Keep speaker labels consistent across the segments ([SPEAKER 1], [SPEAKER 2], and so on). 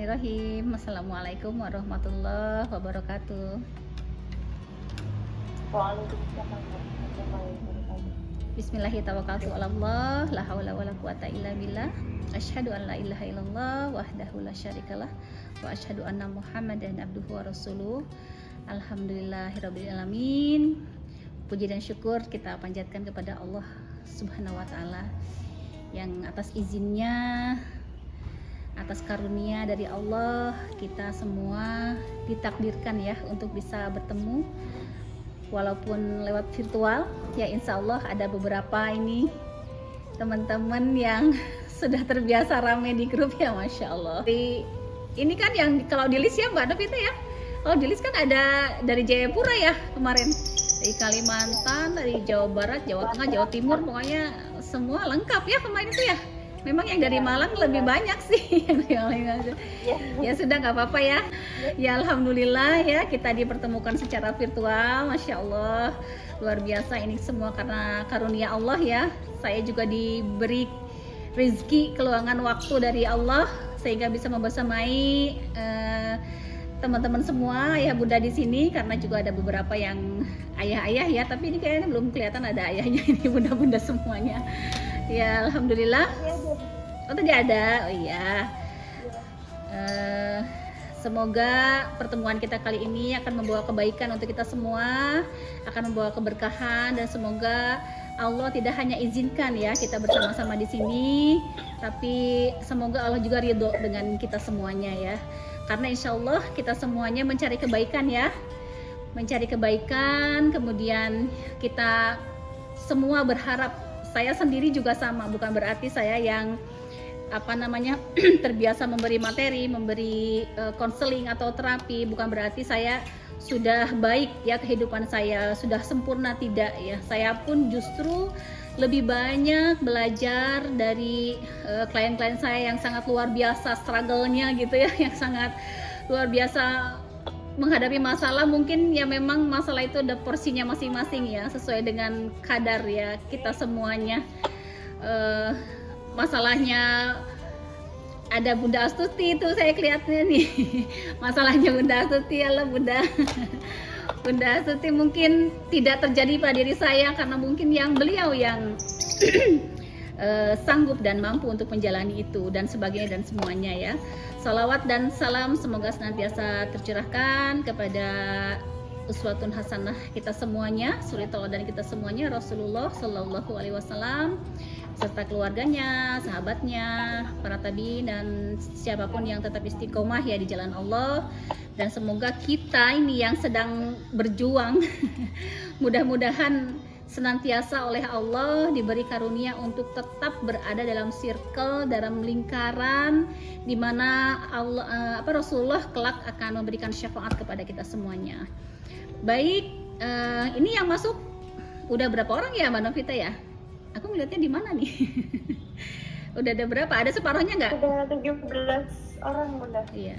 [SPEAKER 1] Bismillahirrahmanirrahim. Assalamualaikum warahmatullahi wabarakatuh.
[SPEAKER 2] Waalaikumsalam warahmatullahi wabarakatuh.
[SPEAKER 1] Bismillahirrahmanirrahim. La haula wala quwata illa billah. Asyhadu an la ilaha illallah wahdahu la syarikalah wa asyhadu anna Muhammadan abduhu wa rasuluh. Alhamdulillahirabbil alamin. Puji dan syukur kita panjatkan kepada Allah Subhanahu wa taala yang atas izinnya, atas karunia dari Allah, kita semua ditakdirkan ya untuk bisa bertemu walaupun lewat virtual ya. Insya Allah ada beberapa ini teman-teman yang sudah terbiasa rame di grup ya, Masya Allah. Ini kan yang kalau di list ya Mbak Novita ya, kalau di list kan ada dari Jayapura ya kemarin, dari Kalimantan, dari Jawa Barat, Jawa Tengah, Jawa Timur, pokoknya semua lengkap ya kemarin itu ya. Memang yang dari Malang lebih banyak sih. Ya sudah, nggak apa-apa ya. Ya Alhamdulillah ya kita dipertemukan secara virtual. Masya Allah, luar biasa ini semua karena karunia Allah ya. Saya juga diberi rezeki keluangan waktu dari Allah sehingga bisa membersamai teman-teman semua, ayah bunda di sini, karena juga ada beberapa yang ayah-ayah ya, tapi ini kayaknya belum kelihatan ada ayahnya, ini bunda-bunda semuanya. Ya Alhamdulillah. Oh tadi ada, oh iya. Semoga pertemuan kita kali ini akan membawa kebaikan untuk kita semua, akan membawa keberkahan, dan semoga Allah tidak hanya izinkan ya kita bersama-sama di sini, tapi semoga Allah juga ridho dengan kita semuanya ya. Karena insya Allah kita semuanya mencari kebaikan ya, mencari kebaikan. Kemudian kita semua berharap, saya sendiri juga sama, bukan berarti saya yang terbiasa memberi materi, memberi konseling atau terapi, bukan berarti saya sudah baik ya kehidupan saya, sudah sempurna, tidak ya. Saya pun justru lebih banyak belajar dari klien-klien saya yang sangat luar biasa struggle-nya gitu ya, yang sangat luar biasa menghadapi masalah. Mungkin ya memang masalah itu ada porsinya masing-masing ya, sesuai dengan kadar ya kita semuanya. Masalahnya ada Bunda Astuti itu saya kelihatannya nih. Masalahnya Bunda Astuti, Allah Bunda. Bunda Astuti mungkin tidak terjadi pada diri saya karena mungkin yang beliau yang sanggup dan mampu untuk menjalani itu dan sebagainya dan semuanya ya. Salawat dan salam semoga senantiasa tercurahkan kepada uswatun hasanah kita semuanya, suri tauladan kita semuanya, Rasulullah Shallallahu Alaihi Wasallam, serta keluarganya, sahabatnya, para tabiin, dan siapapun yang tetap istiqomah ya di jalan Allah. Dan semoga kita ini yang sedang berjuang mudah-mudahan senantiasa oleh Allah diberi karunia untuk tetap berada dalam circle, dalam lingkaran di mana Allah, Rasulullah kelak akan memberikan syafaat kepada kita semuanya. Baik, ini yang masuk udah berapa orang ya Mbak Novita ya? Aku melihatnya di mana nih? Udah ada berapa? Ada separuhnya nggak?
[SPEAKER 2] Udah 17 orang udah.
[SPEAKER 1] Iya.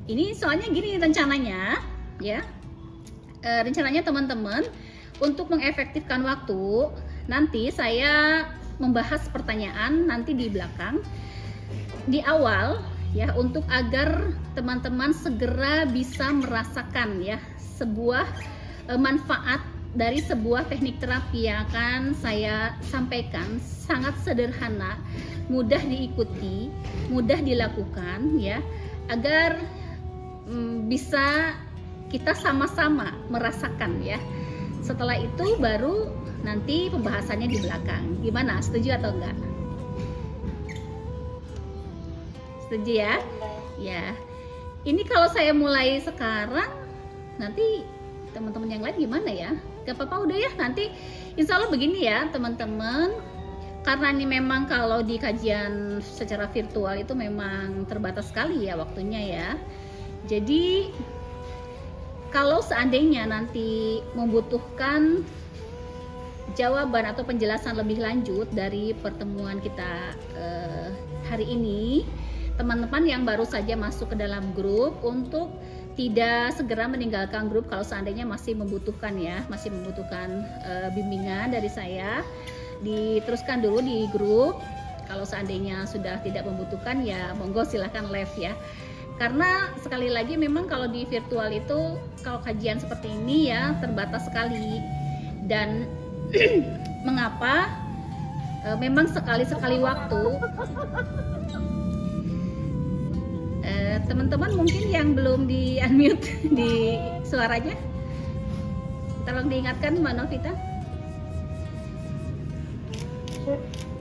[SPEAKER 1] Ini soalnya gini rencananya ya. Rencananya teman-teman untuk mengefektifkan waktu, nanti saya membahas pertanyaan nanti di belakang, di awal ya, untuk agar teman-teman segera bisa merasakan ya sebuah manfaat dari sebuah teknik terapi yang akan saya sampaikan. Sangat sederhana, mudah diikuti, mudah dilakukan ya, agar bisa kita sama-sama merasakan ya. Setelah itu baru nanti pembahasannya di belakang. Gimana? Setuju atau enggak? Setuju ya? Ya. Ini kalau saya mulai sekarang, nanti teman-teman yang lain gimana ya? Gak apa-apa udah ya, nanti insya Allah begini ya teman-teman. Karena ini memang kalau di kajian secara virtual itu memang terbatas sekali ya waktunya ya. Jadi kalau seandainya nanti membutuhkan jawaban atau penjelasan lebih lanjut dari pertemuan kita hari ini, teman-teman yang baru saja masuk ke dalam grup untuk tidak segera meninggalkan grup kalau seandainya masih membutuhkan ya, masih membutuhkan bimbingan dari saya, diteruskan dulu di grup. Kalau seandainya sudah tidak membutuhkan ya monggo silahkan live ya. Karena sekali lagi memang kalau di virtual itu kalau kajian seperti ini ya terbatas sekali. Dan mengapa memang sekali-sekali waktu teman-teman mungkin yang belum di unmute di suaranya, tolong diingatkan Mbak Novita.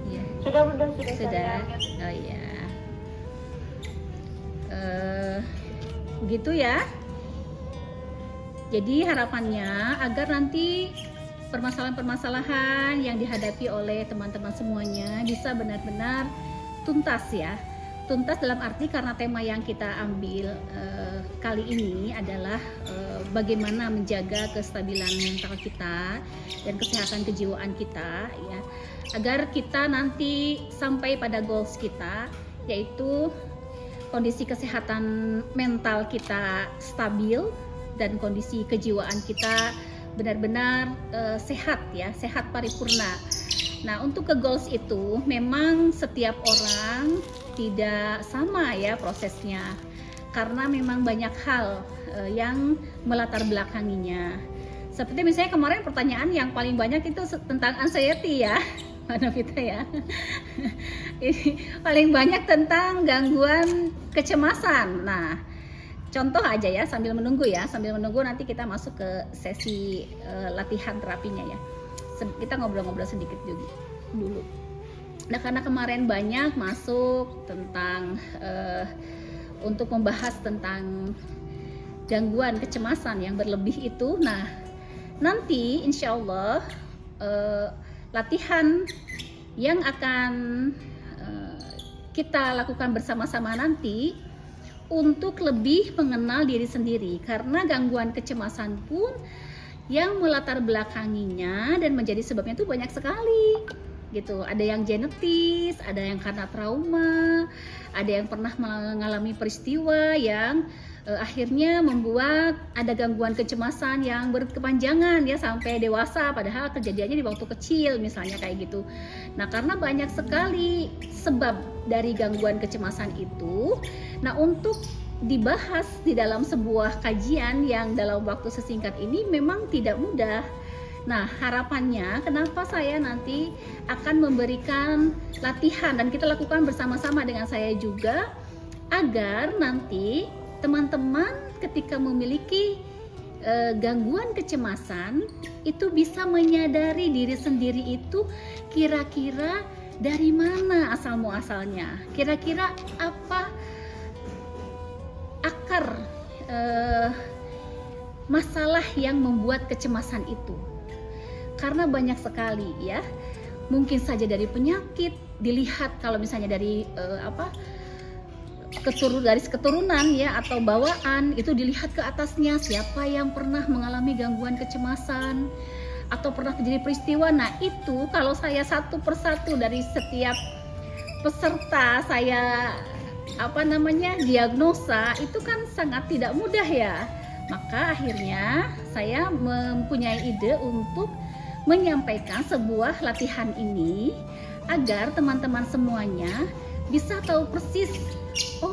[SPEAKER 1] Ya.
[SPEAKER 2] Sudah sudah.
[SPEAKER 1] Sudah. Oh iya. Begitu ya. Jadi harapannya agar nanti permasalahan-permasalahan yang dihadapi oleh teman-teman semuanya bisa benar-benar tuntas ya. Tuntas dalam arti karena tema yang kita ambil kali ini adalah bagaimana menjaga kestabilan mental kita dan kesehatan kejiwaan kita ya, agar kita nanti sampai pada goals kita, yaitu kondisi kesehatan mental kita stabil dan kondisi kejiwaan kita benar-benar sehat ya, sehat paripurna. Nah, untuk ke goals itu memang setiap orang tidak sama ya prosesnya, karena memang banyak hal yang melatar belakanginya. Seperti misalnya kemarin pertanyaan yang paling banyak itu tentang anxiety ya, Mbak Novita ya. Ini paling banyak tentang gangguan kecemasan. Nah, contoh aja ya sambil menunggu nanti kita masuk ke sesi latihan terapinya ya. Kita ngobrol-ngobrol sedikit juga dulu. Nah, karena kemarin banyak masuk tentang untuk membahas tentang gangguan kecemasan yang berlebih itu. Nah, nanti insya Allah latihan yang akan kita lakukan bersama-sama nanti untuk lebih mengenal diri sendiri, karena gangguan kecemasan pun yang melatar belakanginya dan menjadi sebabnya itu banyak sekali gitu. Ada yang genetis, ada yang karena trauma, ada yang pernah mengalami peristiwa yang akhirnya membuat ada gangguan kecemasan yang berkepanjangan ya sampai dewasa, padahal kejadiannya di waktu kecil misalnya kayak gitu. Nah, karena banyak sekali sebab dari gangguan kecemasan itu, nah untuk dibahas di dalam sebuah kajian yang dalam waktu sesingkat ini memang tidak mudah. Nah, harapannya kenapa saya nanti akan memberikan latihan dan kita lakukan bersama-sama dengan saya juga, agar nanti teman-teman ketika memiliki gangguan kecemasan itu bisa menyadari diri sendiri itu kira-kira dari mana asal muasalnya, kira-kira apa akar masalah yang membuat kecemasan itu. Karena banyak sekali ya, mungkin saja dari penyakit, dilihat kalau misalnya dari garis keturunan ya, atau bawaan, itu dilihat ke atasnya siapa yang pernah mengalami gangguan kecemasan atau pernah terjadi peristiwa. Nah, itu kalau saya satu persatu dari setiap peserta saya diagnosa, itu kan sangat tidak mudah ya. Maka akhirnya saya mempunyai ide untuk menyampaikan sebuah latihan ini agar teman-teman semuanya bisa tahu persis, oh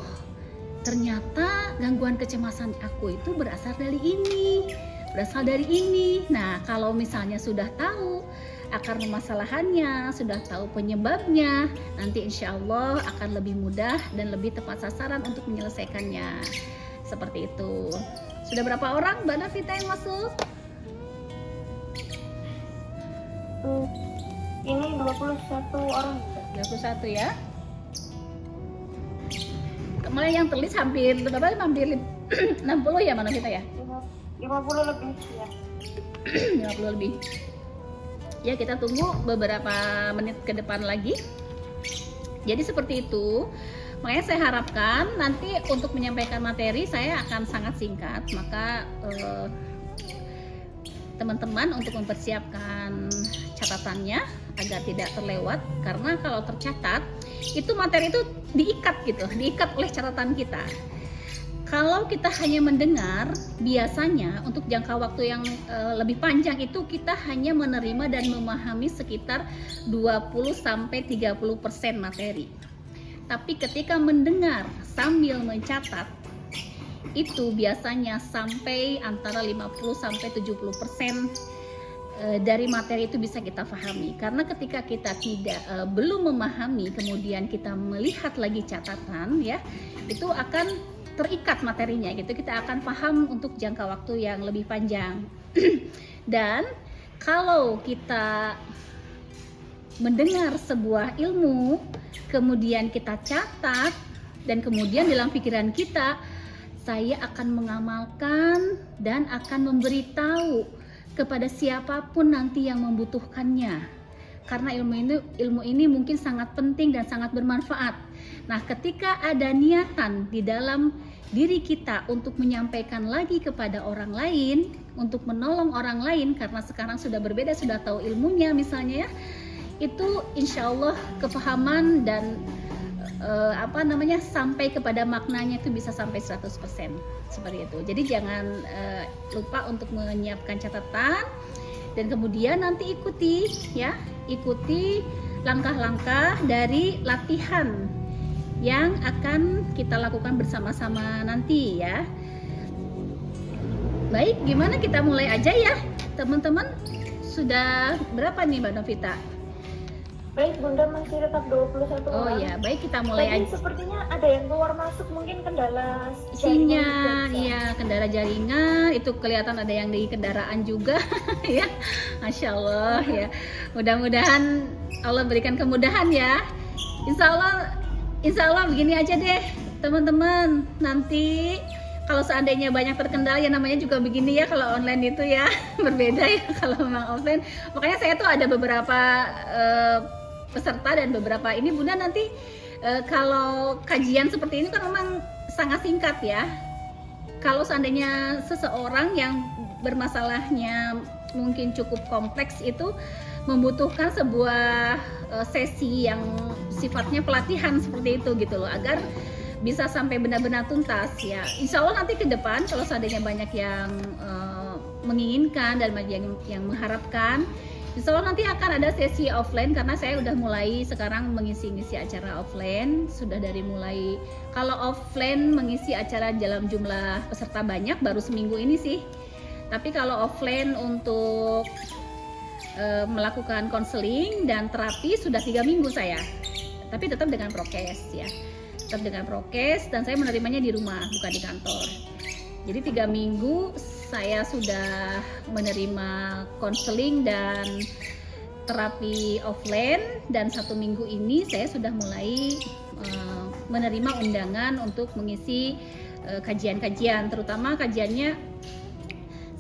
[SPEAKER 1] ternyata gangguan kecemasan aku itu berasal dari ini, berasal dari ini. Nah, kalau misalnya sudah tahu akar permasalahannya, sudah tahu penyebabnya, nanti insya Allah akan lebih mudah dan lebih tepat sasaran untuk menyelesaikannya. Seperti itu. Sudah berapa orang Mbak Novita yang masuk?
[SPEAKER 2] Ini 21 orang.
[SPEAKER 1] 21 ya. Kemarin yang tulis hampir 60 ya Mbak Novita ya?
[SPEAKER 2] 50 lebih ya.
[SPEAKER 1] 50 lebih. Ya, kita tunggu beberapa menit ke depan lagi. Jadi seperti itu. Makanya saya harapkan nanti untuk menyampaikan materi saya akan sangat singkat. Maka teman-teman untuk mempersiapkan catatannya agar tidak terlewat, karena kalau tercatat itu materi itu diikat oleh catatan kita. Kalau kita hanya mendengar, biasanya untuk jangka waktu yang lebih panjang itu kita hanya menerima dan memahami sekitar 20-30% materi. Tapi ketika mendengar sambil mencatat, itu biasanya sampai antara 50 sampai 70% dari materi itu bisa kita pahami. Karena ketika kita belum memahami, kemudian kita melihat lagi catatan ya, itu akan terikat materinya gitu. Kita akan paham untuk jangka waktu yang lebih panjang. Dan kalau kita mendengar sebuah ilmu, kemudian kita catat, dan kemudian dalam pikiran kita, saya akan mengamalkan dan akan memberitahu kepada siapapun nanti yang membutuhkannya. Karena ilmu ini mungkin sangat penting dan sangat bermanfaat. Nah, ketika ada niatan di dalam diri kita untuk menyampaikan lagi kepada orang lain, untuk menolong orang lain, karena sekarang sudah berbeda, sudah tahu ilmunya misalnya ya, itu insya Allah kepahaman dan sampai kepada maknanya itu bisa sampai 100% seperti itu. Jadi jangan lupa untuk menyiapkan catatan, dan kemudian nanti ikuti langkah-langkah dari latihan yang akan kita lakukan bersama-sama nanti ya. Baik, gimana kita mulai aja ya teman-teman? Sudah berapa nih Mbak Novita?
[SPEAKER 2] Baik Bunda, masih tetap 21
[SPEAKER 1] Oh
[SPEAKER 2] orang.
[SPEAKER 1] ya, baik kita mulai aja.
[SPEAKER 2] Sepertinya ada yang keluar masuk, mungkin kendala
[SPEAKER 1] Sinyal, ya kendala jaringan, itu kelihatan ada yang di kendaraan juga ya. Masya Allah ya. Mudah-mudahan Allah berikan kemudahan ya. Insya Allah begini aja deh teman-teman. Nanti kalau seandainya banyak terkendala, ya namanya juga begini ya kalau online itu ya. Berbeda ya kalau memang offline. Makanya saya tuh ada beberapa peserta dan beberapa ini Bunda nanti kalau kajian seperti ini kan memang sangat singkat ya. Kalau seandainya seseorang yang bermasalahnya mungkin cukup kompleks, itu membutuhkan sebuah sesi yang sifatnya pelatihan seperti itu gitu loh, agar bisa sampai benar-benar tuntas ya. Insya Allah nanti ke depan kalau seandainya banyak yang menginginkan dan banyak yang mengharapkan, insya Allah nanti akan ada sesi offline, karena saya udah mulai sekarang mengisi-ngisi acara offline. Sudah dari mulai, kalau offline mengisi acara dalam jumlah peserta banyak baru seminggu ini sih. Tapi kalau offline untuk melakukan konseling dan terapi sudah 3 minggu saya. Tapi tetap dengan prokes ya. Tetap dengan prokes, dan saya menerimanya di rumah, bukan di kantor. Jadi 3 minggu saya sudah menerima konseling dan terapi offline, dan 1 minggu ini saya sudah mulai menerima undangan untuk mengisi kajian-kajian, terutama kajiannya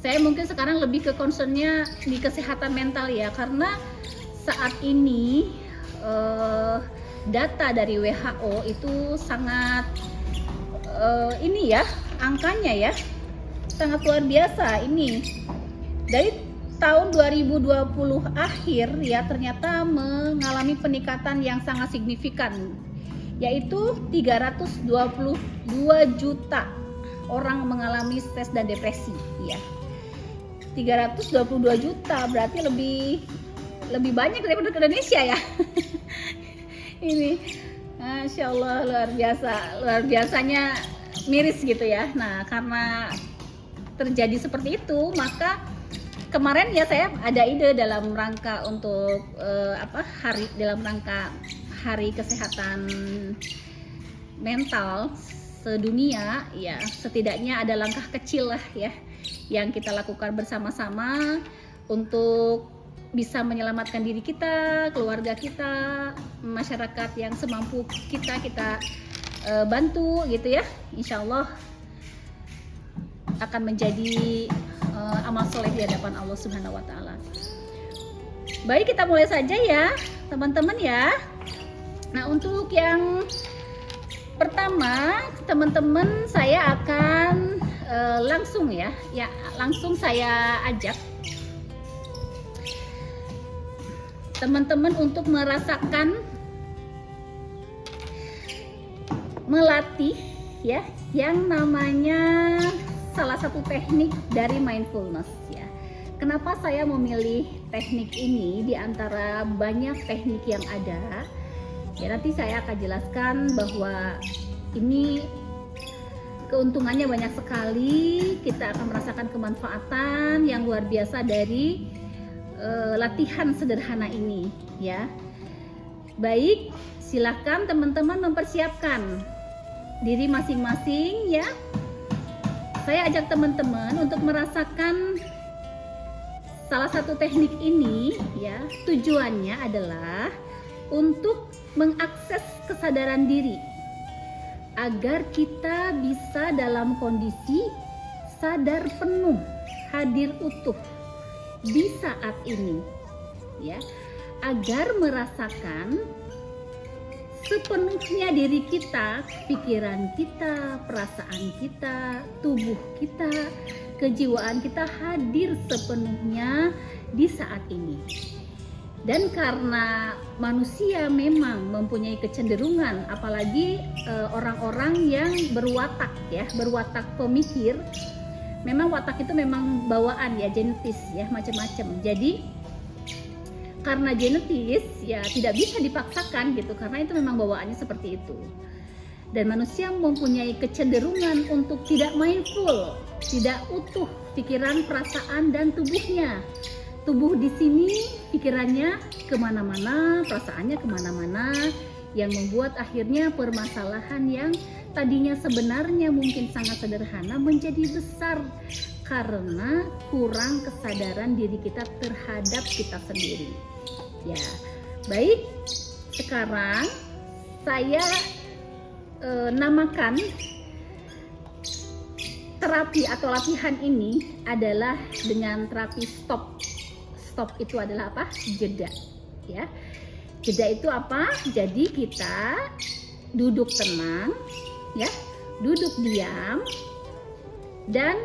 [SPEAKER 1] saya mungkin sekarang lebih ke concernnya di kesehatan mental ya, karena saat ini data dari WHO itu sangat ini ya, angkanya ya sangat luar biasa. Ini dari tahun 2020 akhir ya, ternyata mengalami peningkatan yang sangat signifikan, yaitu 322 juta orang mengalami stres dan depresi ya. 322 juta berarti lebih banyak daripada Indonesia ya. Ini Masya Allah, luar biasanya miris gitu ya. Nah, karena terjadi seperti itu, maka kemarin ya saya ada ide dalam rangka untuk dalam rangka hari kesehatan mental sedunia ya, setidaknya ada langkah kecil lah ya yang kita lakukan bersama-sama untuk bisa menyelamatkan diri kita, keluarga kita, masyarakat yang semampu kita bantu gitu ya. Insya Allah akan menjadi amal soleh di hadapan Allah Subhanahu wa Ta'ala. Baik, kita mulai saja ya teman-teman ya. Nah, untuk yang pertama teman-teman, saya akan langsung langsung saya ajak teman-teman untuk merasakan, melatih ya yang namanya salah satu teknik dari mindfulness ya. Kenapa saya memilih teknik ini di antara banyak teknik yang ada? Ya, nanti saya akan jelaskan bahwa ini keuntungannya banyak sekali. Kita akan merasakan kemanfaatan yang luar biasa dari latihan sederhana ini ya. Baik, silakan teman-teman mempersiapkan diri masing-masing ya. Saya ajak teman-teman untuk merasakan salah satu teknik ini ya. Tujuannya adalah untuk mengakses kesadaran diri agar kita bisa dalam kondisi sadar penuh, hadir utuh di saat ini ya, agar merasakan sepenuhnya diri kita, pikiran kita, perasaan kita, tubuh kita, kejiwaan kita hadir sepenuhnya di saat ini. Dan karena manusia memang mempunyai kecenderungan, apalagi orang-orang yang berwatak ya, berwatak pemikir, memang watak itu memang bawaan ya, genetis ya, macam-macam. Jadi karena genetis ya tidak bisa dipaksakan gitu, karena itu memang bawaannya seperti itu. Dan manusia mempunyai kecenderungan untuk tidak mindful, tidak utuh pikiran, perasaan, dan tubuhnya. Tubuh di sini pikirannya kemana-mana, perasaannya kemana-mana, yang membuat akhirnya permasalahan yang tadinya sebenarnya mungkin sangat sederhana menjadi besar karena kurang kesadaran diri kita terhadap kita sendiri. Ya, baik. Sekarang saya namakan terapi atau latihan ini adalah dengan terapi stop. Stop itu adalah apa? Jeda. Ya. Jeda itu apa? Jadi kita duduk tenang, ya, duduk diam, dan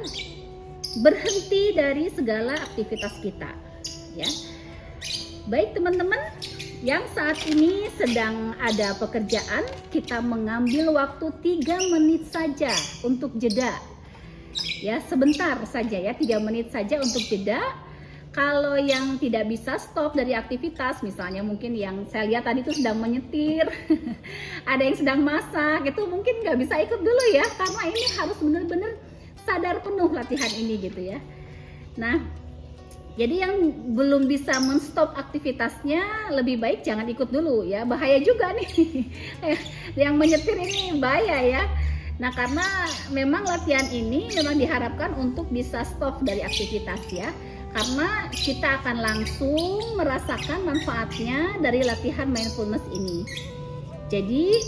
[SPEAKER 1] berhenti dari segala aktivitas kita. Ya. Baik teman-teman, yang saat ini sedang ada pekerjaan, kita mengambil waktu 3 menit saja untuk jeda. Ya, sebentar saja ya, 3 menit saja untuk jeda. Kalau yang tidak bisa stop dari aktivitas, misalnya mungkin yang saya lihat tadi itu sedang menyetir, ada yang sedang masak, itu mungkin nggak bisa ikut dulu ya, karena ini harus benar-benar sadar penuh latihan ini gitu ya. Nah, jadi yang belum bisa menstop aktivitasnya lebih baik jangan ikut dulu ya, bahaya juga nih. Yang menyetir ini bahaya ya. Nah, karena memang latihan ini memang diharapkan untuk bisa stop dari aktivitas ya. Karena kita akan langsung merasakan manfaatnya dari latihan mindfulness ini. Jadi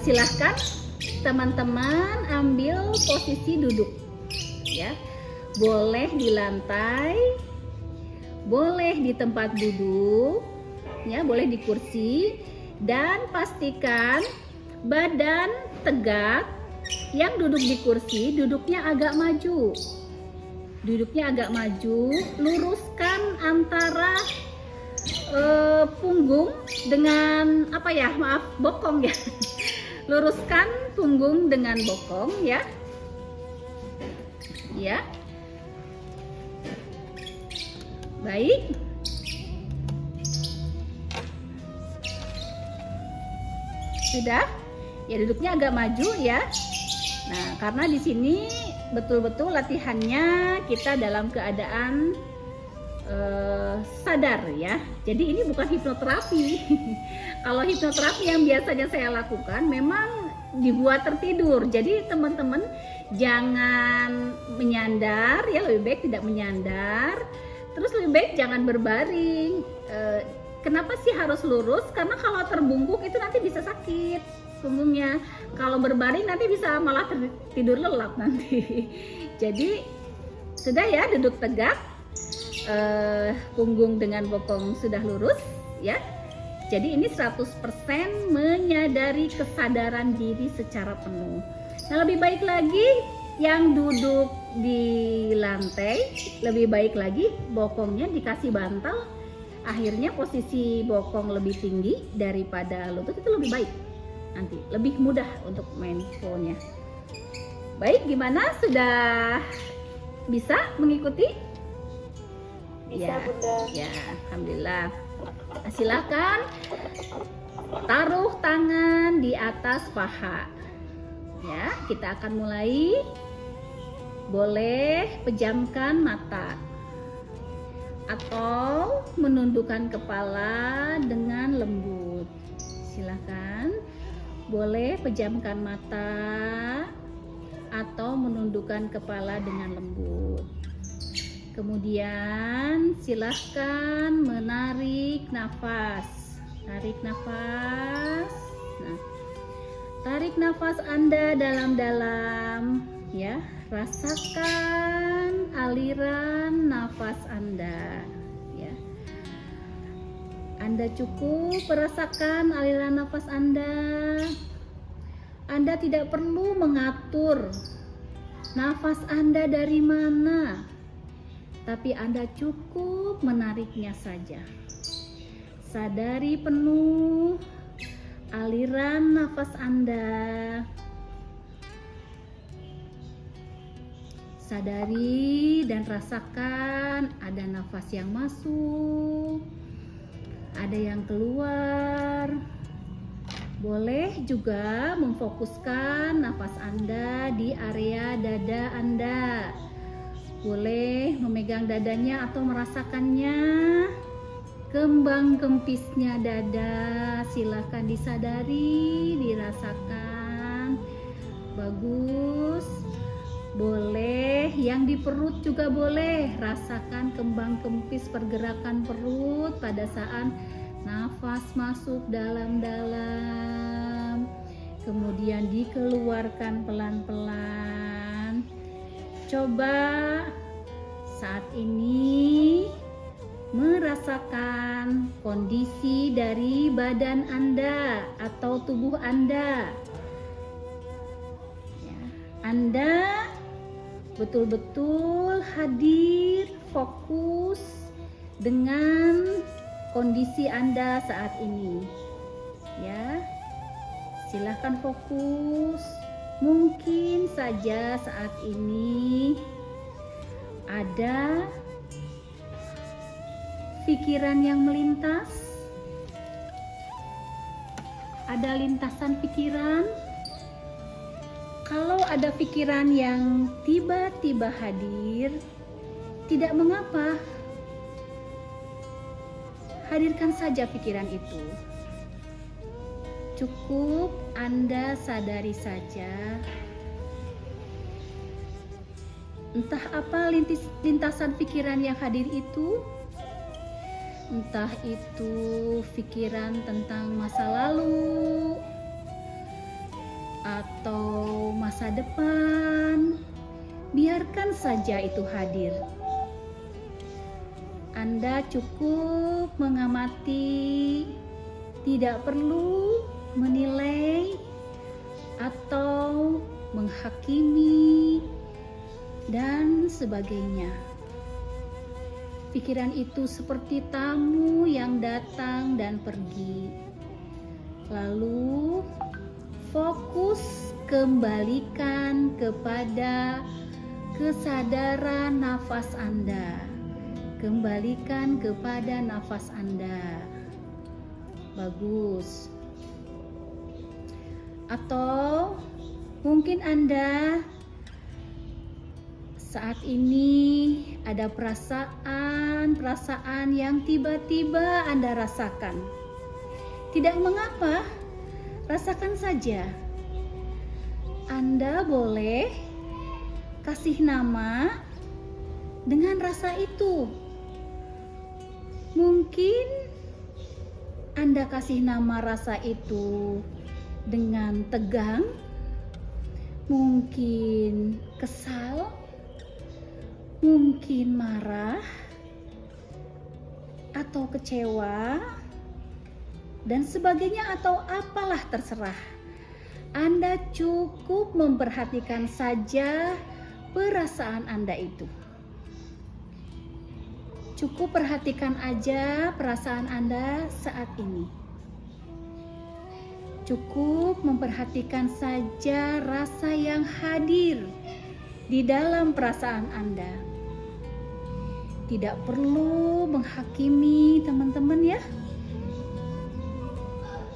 [SPEAKER 1] silahkan teman-teman ambil posisi duduk ya. Boleh di lantai, boleh di tempat duduk ya, boleh di kursi, dan pastikan badan tegak. Yang duduk di kursi duduknya agak maju. Duduknya agak maju, luruskan antara punggung dengan apa ya, maaf, bokong ya. Luruskan punggung dengan bokong ya. Ya. Baik. Sudah? Ya, duduknya agak maju ya. Nah, karena di sini betul-betul latihannya kita dalam keadaan sadar ya. Jadi ini bukan hipnoterapi. Kalau hipnoterapi yang biasanya saya lakukan memang dibuat tertidur. Jadi teman-teman jangan menyandar ya, lebih baik tidak menyandar. Terus lebih baik jangan berbaring. Kenapa sih harus lurus? Karena kalau terbungkuk itu nanti bisa sakit punggungnya. Kalau berbaring nanti bisa malah tidur lelap nanti. Jadi sudah ya, duduk tegak, punggung dengan bokong sudah lurus ya. Jadi ini 100% menyadari kesadaran diri secara penuh. Nah, lebih baik lagi yang duduk di lantai, lebih baik lagi bokongnya dikasih bantal. Akhirnya posisi bokong lebih tinggi daripada lutut, itu lebih baik. Nanti lebih mudah untuk mindfulnya. Baik, gimana? Sudah bisa mengikuti?
[SPEAKER 2] Bisa,
[SPEAKER 1] Ya,
[SPEAKER 2] Bunda.
[SPEAKER 1] ya, alhamdulillah. Silakan taruh tangan di atas paha. Ya, kita akan mulai. Boleh pejamkan mata atau menundukkan kepala dengan lembut. Silakan. Boleh pejamkan mata atau menundukkan kepala dengan lembut. Kemudian silahkan menarik nafas. Tarik nafas. Nah, tarik nafas Anda dalam-dalam ya. Rasakan aliran nafas Anda ya. Anda cukup merasakan aliran nafas Anda. Anda tidak perlu mengatur nafas Anda dari mana, tapi Anda cukup menariknya saja. Sadari penuh aliran nafas Anda. Sadari dan rasakan ada nafas yang masuk, ada yang keluar. Boleh juga memfokuskan nafas Anda di area dada Anda. Boleh memegang dadanya atau merasakannya. Kembang kempisnya dada, silahkan disadari, dirasakan. Bagus. Boleh, yang di perut juga boleh. Rasakan kembang kempis pergerakan perut pada saat nafas masuk dalam-dalam. Kemudian dikeluarkan pelan-pelan. Coba saat ini merasakan kondisi dari badan Anda atau tubuh Anda. Ya, Anda betul-betul hadir, fokus dengan kondisi Anda saat ini. Ya, silahkan fokus. Mungkin saja saat ini ada pikiran yang melintas, ada lintasan pikiran. Kalau ada pikiran yang tiba-tiba hadir, tidak mengapa. Hadirkan saja pikiran itu. Cukup Anda sadari saja. Entah apa lintasan pikiran yang hadir itu. Entah itu pikiran tentang masa lalu atau masa depan, biarkan saja itu hadir. Anda cukup mengamati, tidak perlu menilai atau menghakimi dan sebagainya. Pikiran itu seperti tamu yang datang dan pergi. Lalu fokus kembalikan kepada kesadaran nafas Anda. Kembalikan kepada nafas Anda. Bagus. Atau mungkin Anda saat ini ada perasaan yang tiba-tiba Anda rasakan. Tidak mengapa, rasakan saja. Anda boleh kasih nama dengan rasa itu. Mungkin Anda kasih nama rasa itu dengan tegang, mungkin kesal, mungkin marah, atau kecewa, dan sebagainya, atau apalah terserah. Anda cukup memperhatikan saja perasaan Anda itu. Cukup perhatikan aja perasaan Anda saat ini. Cukup memperhatikan saja rasa yang hadir di dalam perasaan Anda. Tidak perlu menghakimi teman-teman ya.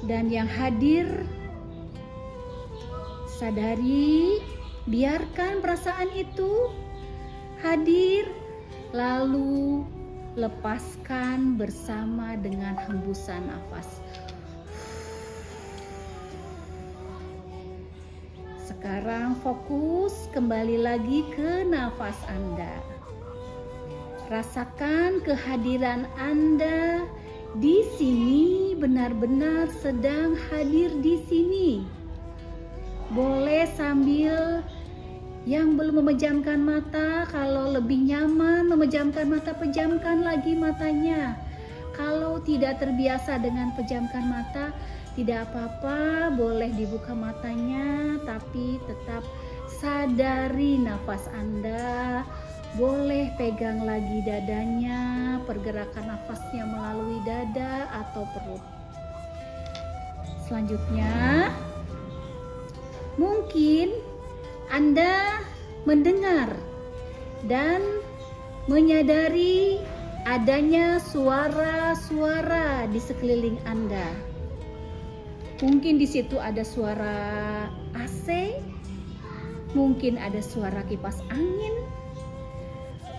[SPEAKER 1] Dan yang hadir Sadari, biarkan perasaan itu hadir, lalu lepaskan bersama dengan hembusan nafas. Sekarang fokus kembali lagi ke nafas Anda. Rasakan kehadiran Anda di sini, benar-benar sedang hadir di sini. Boleh sambil yang belum memejamkan mata, kalau lebih nyaman memejamkan mata, pejamkan lagi matanya. Kalau tidak terbiasa dengan pejamkan mata, tidak apa-apa, boleh dibuka matanya, tapi tetap sadari nafas Anda. Boleh pegang lagi dadanya, pergerakan nafasnya melalui dada atau perut. Selanjutnya, mungkin Anda mendengar dan menyadari adanya suara-suara di sekeliling Anda. Mungkin di situ ada suara AC, mungkin ada suara kipas angin,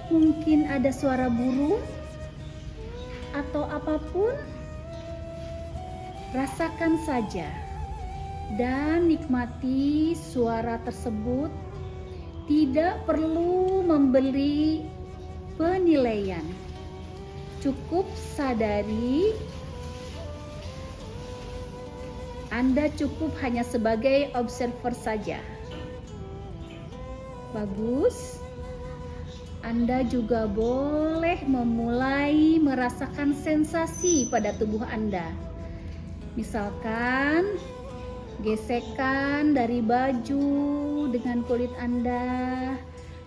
[SPEAKER 1] mungkin ada suara burung, atau apapun. Rasakan saja dan nikmati suara tersebut. Tidak perlu memberi penilaian, cukup sadari. Anda cukup hanya sebagai observer saja. Bagus. Anda juga boleh memulai merasakan sensasi pada tubuh Anda. Misalkan gesekan dari baju dengan kulit Anda.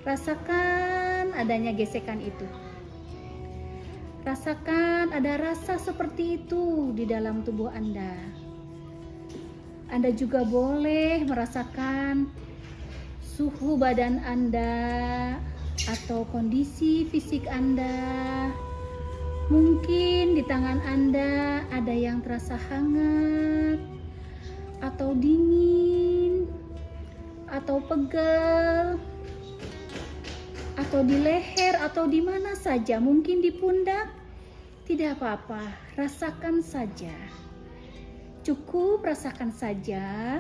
[SPEAKER 1] Rasakan adanya gesekan itu. Rasakan ada rasa seperti itu di dalam tubuh Anda. Anda juga boleh merasakan suhu badan Anda atau kondisi fisik Anda. Mungkin di tangan Anda ada yang terasa hangat atau dingin atau pegal, atau di leher atau di mana saja, mungkin di pundak. Tidak apa-apa, rasakan saja. Cukup rasakan saja,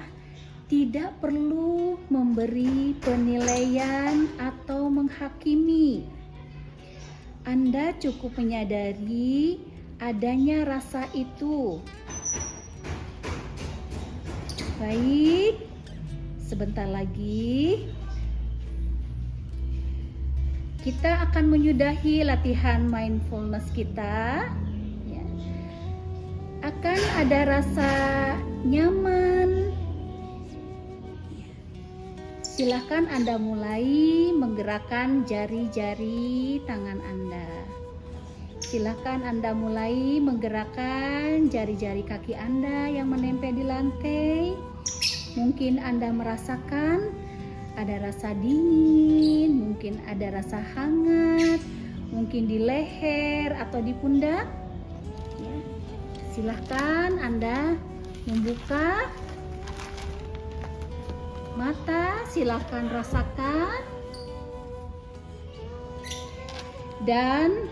[SPEAKER 1] tidak perlu memberi penilaian atau menghakimi. Anda cukup menyadari adanya rasa itu. Baik, sebentar lagi kita akan menyudahi latihan mindfulness kita. Akan ada rasa nyaman. Silakan Anda mulai menggerakkan jari-jari tangan Anda. Silakan Anda mulai menggerakkan jari-jari kaki Anda yang menempel di lantai. Mungkin Anda merasakan ada rasa dingin, mungkin ada rasa hangat, mungkin di leher atau di pundak. Silahkan Anda membuka mata, silahkan rasakan. Dan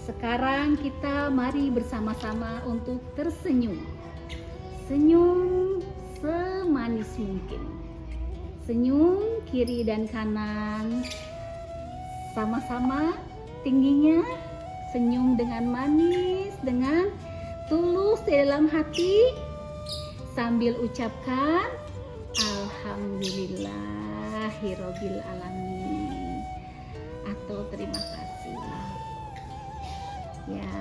[SPEAKER 1] sekarang kita mari bersama-sama untuk tersenyum. Senyum semanis mungkin. Senyum kiri dan kanan sama-sama tingginya. Senyum dengan manis, dengan tulus di dalam hati, sambil ucapkan Alhamdulillahirabbil alamin atau terima kasih. Ya,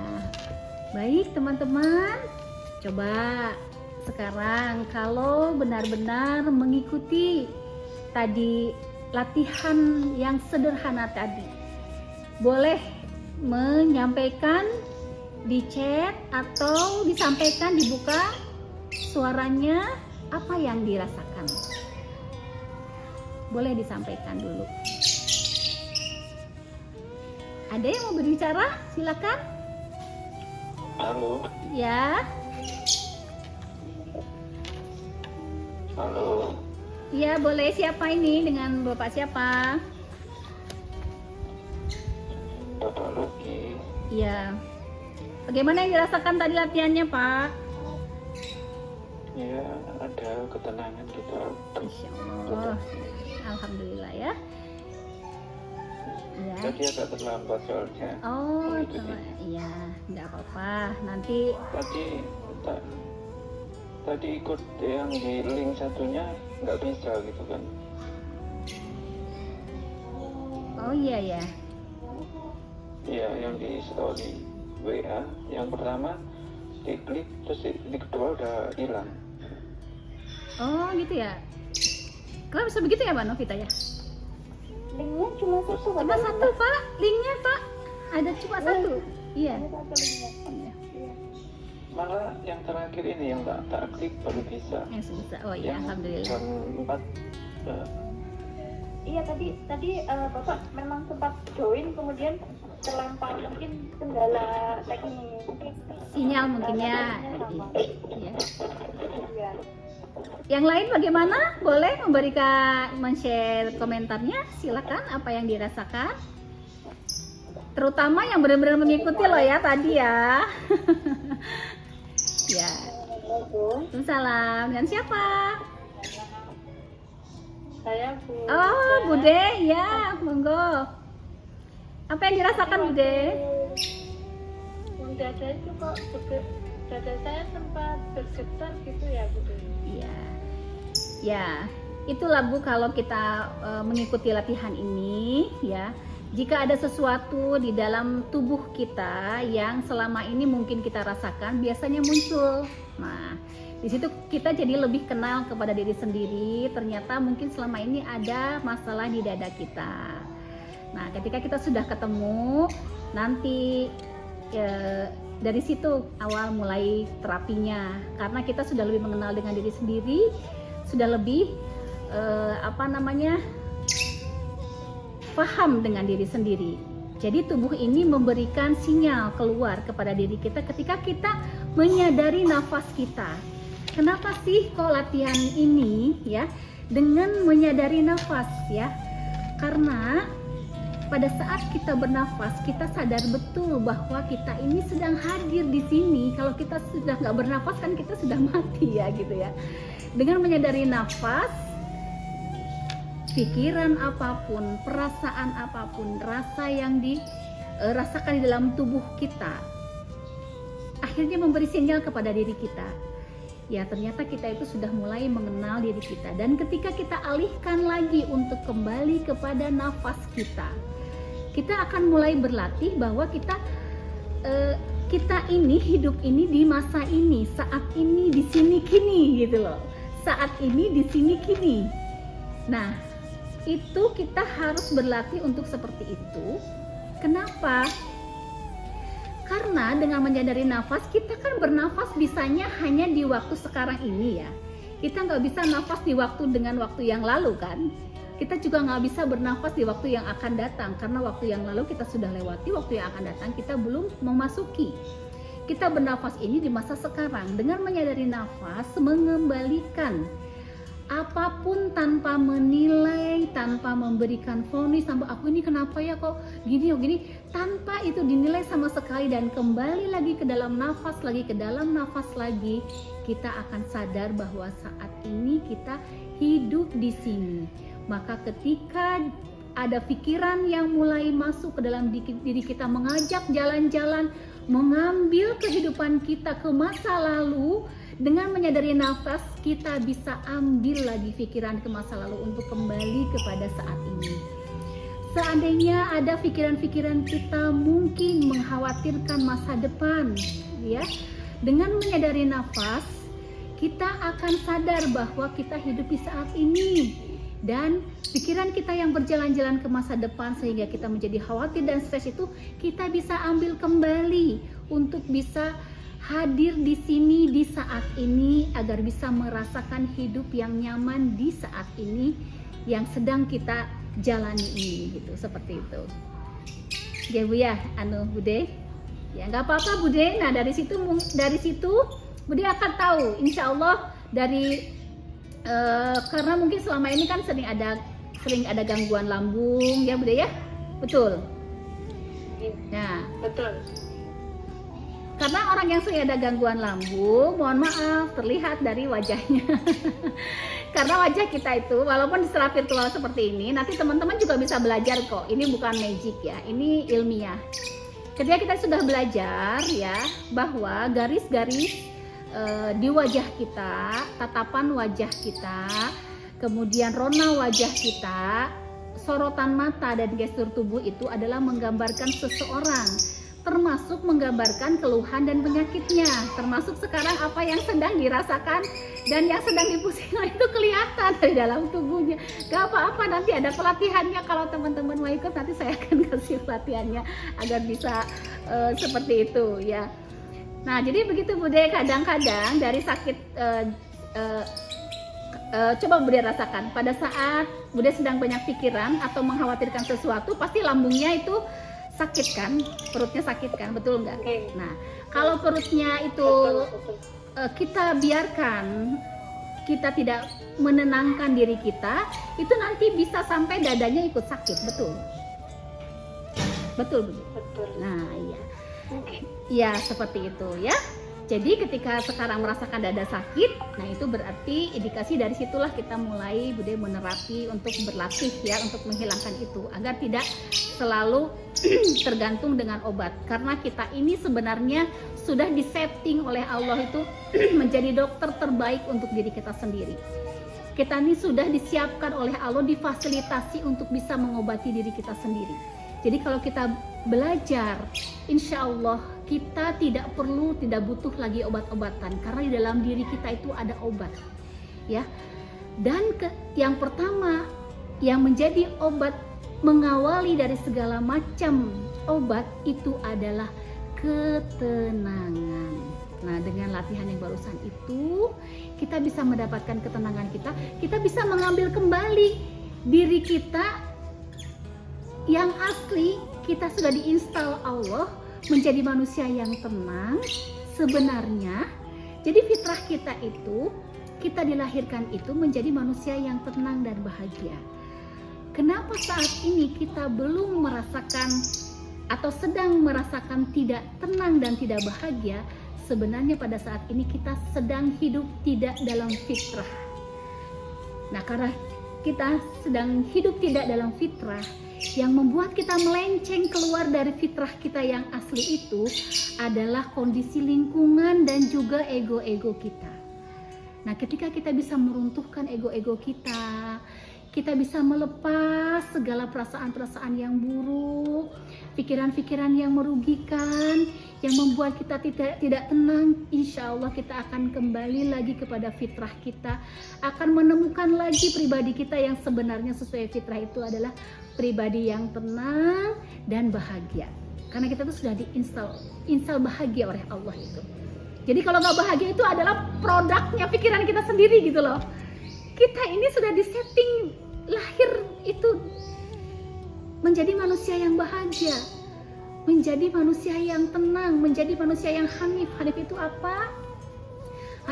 [SPEAKER 1] baik teman-teman. Coba sekarang kalau benar-benar mengikuti tadi latihan yang sederhana tadi, boleh menyampaikan di chat atau disampaikan, dibuka suaranya apa yang dirasakan. Boleh disampaikan dulu. Ada yang mau berbicara? Silakan.
[SPEAKER 3] Halo.
[SPEAKER 1] Ya.
[SPEAKER 3] Halo.
[SPEAKER 1] Iya, boleh. Siapa ini? Dengan Bapak siapa?
[SPEAKER 3] Bapak Luki.
[SPEAKER 1] Iya. Bagaimana yang dirasakan tadi latihannya, Pak?
[SPEAKER 3] Ya, ada ketenangan gitu.
[SPEAKER 1] Insya Allah. Alhamdulillah ya. Iya.
[SPEAKER 3] Tadi agak terlambat soalnya.
[SPEAKER 1] Oh,
[SPEAKER 3] Mengikuti.
[SPEAKER 1] iya, nggak apa-apa. Nanti,
[SPEAKER 3] Tadi ikut yang di link satunya nggak bisa gitu kan.
[SPEAKER 1] oh iya ya.
[SPEAKER 3] Iya, yang di story WA yang pertama diklik, terus di kedua udah hilang.
[SPEAKER 1] Oh gitu ya. Kenapa bisa begitu ya, Mbak Novita ya?
[SPEAKER 2] Linknya cuma satu.
[SPEAKER 1] Cuma satu, Pak. Linknya, Pak. Ada cuma satu. Iya.
[SPEAKER 2] Ada satu linknya.
[SPEAKER 1] Iya.
[SPEAKER 2] Iya.
[SPEAKER 3] Malah yang terakhir ini yang tak klik baru bisa.
[SPEAKER 1] Yang bisa. Oh iya,
[SPEAKER 3] Yang
[SPEAKER 1] alhamdulillah.
[SPEAKER 3] jam 4
[SPEAKER 2] Iya tadi Bapak memang sempat join kemudian terlampau mungkin kendala teknis.
[SPEAKER 1] Sinyal mungkin ya.
[SPEAKER 2] Sama.
[SPEAKER 1] Iya.
[SPEAKER 2] Iya.
[SPEAKER 1] Yang lain bagaimana? Boleh men-share komentarnya? Silakan apa yang dirasakan. Terutama yang benar-benar mengikuti loh ya tadi ya. Ya.
[SPEAKER 2] Assalamualaikum.
[SPEAKER 1] Salam. Dengan siapa?
[SPEAKER 2] Saya Bu.
[SPEAKER 1] Oh, Bude, ya, monggo. Apa yang dirasakan, Bude?
[SPEAKER 2] Dada itu kok dada saya sempat bergetar gitu ya Bu.
[SPEAKER 1] Iya. Ya, itulah Bu kalau kita mengikuti latihan ini ya. Jika ada sesuatu di dalam tubuh kita yang selama ini mungkin kita rasakan, biasanya muncul. Nah, di situ kita jadi lebih kenal kepada diri sendiri. Ternyata mungkin selama ini ada masalah di dada kita. Nah, ketika kita sudah ketemu, nanti dari situ awal mulai terapinya. Karena kita sudah lebih mengenal dengan diri sendiri, sudah lebih paham dengan diri sendiri. Jadi tubuh ini memberikan sinyal keluar kepada diri kita ketika kita menyadari nafas kita. Kenapa sih kok latihan ini ya dengan menyadari nafas ya? Karena pada saat kita bernafas kita sadar betul bahwa kita ini sedang hadir di sini. Kalau kita sudah nggak bernafas kan kita sudah mati ya gitu ya. Dengan menyadari nafas, pikiran apapun, perasaan apapun, rasa yang dirasakan di dalam tubuh kita akhirnya memberi sinyal kepada diri kita. Ya ternyata kita itu sudah mulai mengenal diri kita. Dan ketika kita alihkan lagi untuk kembali kepada nafas kita, kita akan mulai berlatih bahwa kita ini hidup ini di masa ini, saat ini, di sini, kini gitu loh. Saat ini, di sini, kini. Nah, itu kita harus berlatih untuk seperti itu. Kenapa? Karena dengan menyadari nafas, kita kan bernafas bisanya hanya di waktu sekarang ini ya. Kita nggak bisa nafas di waktu dengan waktu yang lalu kan. Kita juga nggak bisa bernafas di waktu yang akan datang. Karena waktu yang lalu kita sudah lewati, waktu yang akan datang kita belum memasuki. Kita bernafas ini di masa sekarang. Dengan menyadari nafas, mengembalikan apapun tanpa menilai, tanpa memberikan vonis, tanpa aku ini kenapa ya kok gini oh gini, tanpa itu dinilai sama sekali dan kembali lagi ke dalam nafas lagi, ke dalam nafas lagi, kita akan sadar bahwa saat ini kita hidup di sini. Maka ketika ada pikiran yang mulai masuk ke dalam diri kita, mengajak jalan-jalan, mengambil kehidupan kita ke masa lalu, dengan menyadari nafas kita bisa ambil lagi pikiran ke masa lalu untuk kembali kepada saat ini. Seandainya ada pikiran-pikiran kita mungkin mengkhawatirkan masa depan, ya, dengan menyadari nafas kita akan sadar bahwa kita hidup di saat ini. Dan pikiran kita yang berjalan-jalan ke masa depan sehingga kita menjadi khawatir dan stres itu kita bisa ambil kembali untuk bisa hadir di sini di saat ini agar bisa merasakan hidup yang nyaman di saat ini yang sedang kita jalani ini gitu, seperti itu. Ya Bu ya, Bude. Ya nggak apa-apa Bude. Nah dari situ Bude akan tahu, insya Allah dari karena mungkin selama ini kan sering ada gangguan lambung ya Bude ya, betul. Nah,
[SPEAKER 2] Betul.
[SPEAKER 1] karena orang yang sering ada gangguan lambung, mohon maaf terlihat dari wajahnya. Karena wajah kita itu walaupun secara virtual seperti ini, nanti teman-teman juga bisa belajar kok. Ini bukan magic ya, ini ilmiah. Ketika kita sudah belajar ya bahwa garis-garis di wajah kita, tatapan wajah kita, kemudian rona wajah kita, sorotan mata dan gestur tubuh itu adalah menggambarkan seseorang, termasuk menggambarkan keluhan dan penyakitnya, termasuk sekarang apa yang sedang dirasakan dan yang sedang dipusingkan itu kelihatan dari dalam tubuhnya. Gak apa-apa, nanti ada pelatihannya, kalau teman-teman mau ikut nanti saya akan kasih pelatihannya agar bisa seperti itu ya. Nah jadi begitu Bude, kadang-kadang dari sakit coba Bude rasakan pada saat Bude sedang banyak pikiran atau mengkhawatirkan sesuatu, pasti lambungnya itu sakit kan, perutnya sakit kan, betul nggak?
[SPEAKER 2] Oke.
[SPEAKER 1] Nah kalau perutnya itu
[SPEAKER 2] Betul.
[SPEAKER 1] kita biarkan, kita tidak menenangkan diri kita, itu nanti bisa sampai dadanya ikut sakit, betul? Betul Bude?
[SPEAKER 2] Betul.
[SPEAKER 1] Nah iya.
[SPEAKER 2] Oke.
[SPEAKER 1] Ya seperti itu ya. Jadi ketika sekarang merasakan dada sakit, nah itu berarti indikasi dari situlah kita mulai Bude menerapi untuk berlatih ya, untuk menghilangkan itu agar tidak selalu tergantung dengan obat. Karena kita ini sebenarnya sudah disetting oleh Allah itu menjadi dokter terbaik untuk diri kita sendiri. Kita ini sudah disiapkan oleh Allah, difasilitasi untuk bisa mengobati diri kita sendiri. Jadi kalau kita belajar, insya Allah kita tidak butuh lagi obat-obatan, karena di dalam diri kita itu ada obat, ya. Dan yang pertama yang menjadi obat mengawali dari segala macam obat itu adalah ketenangan. Nah dengan latihan yang barusan itu kita bisa mendapatkan ketenangan kita bisa mengambil kembali diri kita yang asli. Kita sudah diinstal Allah menjadi manusia yang tenang sebenarnya. Jadi fitrah kita itu, kita dilahirkan itu menjadi manusia yang tenang dan bahagia. Kenapa saat ini kita belum merasakan atau sedang merasakan tidak tenang dan tidak bahagia? Sebenarnya pada saat ini kita sedang hidup tidak dalam fitrah. Nah karena kita sedang hidup tidak dalam fitrah, yang membuat kita melenceng keluar dari fitrah kita yang asli itu adalah kondisi lingkungan dan juga ego-ego kita. Nah ketika kita bisa meruntuhkan ego-ego kita, kita bisa melepas segala perasaan-perasaan yang buruk, pikiran-pikiran yang merugikan, yang membuat kita tidak tenang, insya Allah kita akan kembali lagi kepada fitrah kita, akan menemukan lagi pribadi kita yang sebenarnya sesuai fitrah itu adalah pribadi yang tenang dan bahagia. Karena kita tuh sudah diinstal bahagia oleh Allah itu. Jadi kalau nggak bahagia itu adalah produknya pikiran kita sendiri gitu loh. Kita ini sudah disetting lahir itu menjadi manusia yang bahagia, menjadi manusia yang tenang, menjadi manusia yang hanif. Hanif itu apa?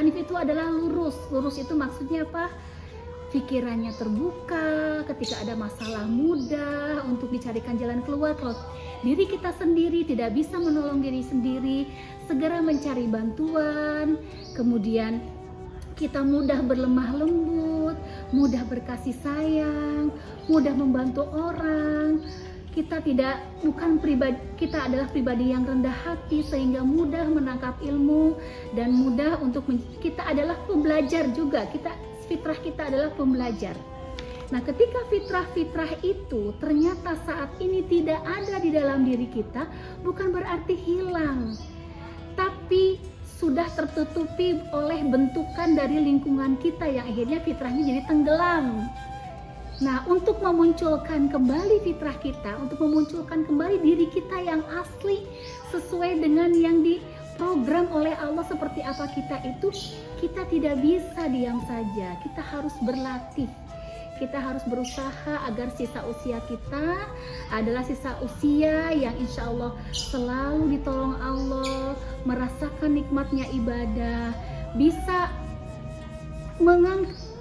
[SPEAKER 1] Hanif itu adalah lurus. Lurus itu maksudnya apa? Pikirannya terbuka, ketika ada masalah mudah untuk dicarikan jalan keluar. Kalau diri kita sendiri tidak bisa menolong diri sendiri, segera mencari bantuan. Kemudian kita mudah berlemah lembut, mudah berkasih sayang, mudah membantu orang. Kita adalah pribadi yang rendah hati sehingga mudah menangkap ilmu dan mudah untuk kita adalah pembelajar juga. Fitrah kita adalah pembelajar. Nah, ketika fitrah-fitrah itu ternyata saat ini tidak ada di dalam diri kita, bukan berarti hilang, tapi sudah tertutupi oleh bentukan dari lingkungan kita yang akhirnya fitrahnya jadi tenggelam. Nah, untuk memunculkan kembali fitrah kita, untuk memunculkan kembali diri kita yang asli sesuai dengan yang diprogram oleh Allah seperti apa kita itu, kita tidak bisa diam saja. Kita harus berlatih. Kita harus berusaha agar sisa usia kita adalah sisa usia yang insya Allah selalu ditolong Allah, merasakan nikmatnya ibadah, bisa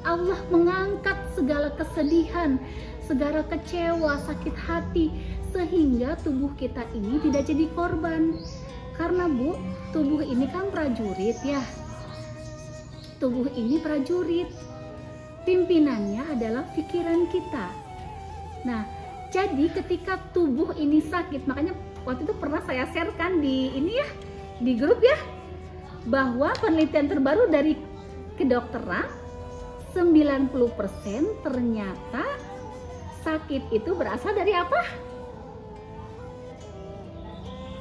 [SPEAKER 1] Allah mengangkat segala kesedihan, segala kecewa, sakit hati, sehingga tubuh kita ini tidak jadi korban. Karena Bu, tubuh ini kan prajurit ya. Tubuh ini prajurit. Pimpinannya adalah pikiran kita. Nah, jadi ketika tubuh ini sakit, makanya waktu itu pernah saya sharekan di ini ya, di grup ya, bahwa penelitian terbaru dari kedokteran 90% ternyata sakit itu berasal dari apa?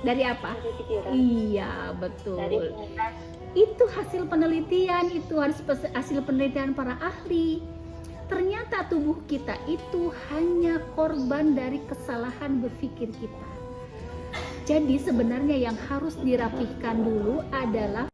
[SPEAKER 1] Dari apa?
[SPEAKER 2] Dari pikiran.
[SPEAKER 1] Iya, betul.
[SPEAKER 2] Dari pikiran.
[SPEAKER 1] Itu hasil penelitian, itu harus hasil penelitian para ahli. Ternyata tubuh kita itu hanya korban dari kesalahan berpikir kita. Jadi sebenarnya yang harus dirapihkan dulu adalah